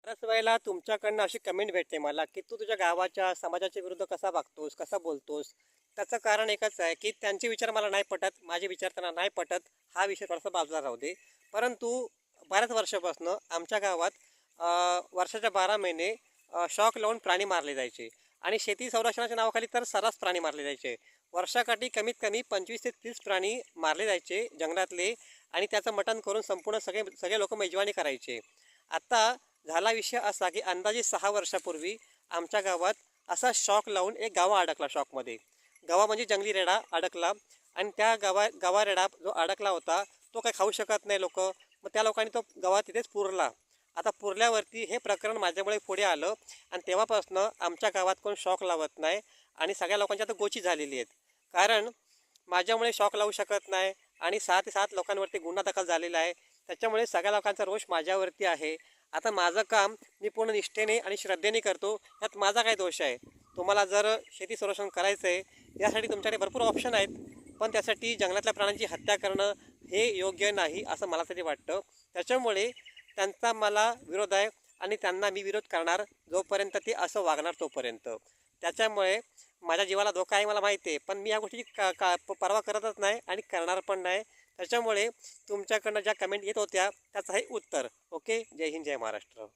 बऱ्याच वेळेला तुमच्याकडनं अशी कमेंट भेटते मला, की तू तुझ्या गावाच्या, समाजाच्या विरुद्ध कसा वागतोस, कसा बोलतोस. त्याचं कारण एकच आहे, की त्यांचे विचार मला नाही पटत, माझे विचार त्यांना नाही पटत. हा विषय थोडासा बाजूला राहू दे. परंतु बऱ्याच वर्षापासून आमच्या गावात वर्षाच्या 12 महिने शॉक लावून प्राणी मारले जायचे आणि शेती संरक्षणाच्या नावाखाली तर सर्रास प्राणी मारले जायचे. वर्षाकाठी कमीत कमी 25 ते 30 प्राणी मारले जायचे जंगलातले आणि त्याचं मटण करून संपूर्ण सगळे सगळे लोक मेजवानी करायचे. आता झाला विषय असा की अंदाजे 6 वर्षापूर्वी आमच्या गावात असा शॉक लावून एक गावा अडकला शॉकमध्ये. गावा म्हणजे जंगली रेडा अडकला आणि त्या गावा रेडा जो अडकला होता तो काही खाऊ शकत नाही लोक. मग त्या लोकांनी तो गावा तिथेच पुरला. आता पुरल्यावरती हे प्रकरण माझ्यामुळे पुढे आलं आणि तेव्हापासून आमच्या गावात कोण शॉक लावत नाही आणि सगळ्या लोकांच्या आता गोची झालेली आहेत. कारण माझ्यामुळे शॉक लावू शकत नाही आणि 6 ते 7 लोकांवरती गुन्हा दाखल झालेला आहे. त्याच्यामुळे सगळ्या लोकांचा रोष माझ्यावरती आहे. आता माझं काम मी पूर्ण निष्ठेने आणि श्रद्धेने करतो, यात माझा काय दोष आहे. तुम्हाला जर शेती संरक्षण करायचं आहे यासाठी तुमच्याकडे भरपूर ऑप्शन आहेत, पण त्यासाठी जंगलातल्या प्राण्यांची हत्या करणं हे योग्य नाही असं मला तरी वाटतं. त्याच्यामुळे त्यांचा मला विरोध आहे आणि त्यांना मी विरोध करणार जोपर्यंत ते असं वागणार तोपर्यंत. त्याच्यामुळे माझ्या जीवाला धोका आहे मला माहिती आहे, पण मी या गोष्टीची पर्वा करतच नाही आणि करणार पण नाही. त्याच्यामुळे तुमच्याकडनं ज्या कमेंट येत होत्या त्याचं हे उत्तर. ओके. जय हिंद, जय महाराष्ट्र.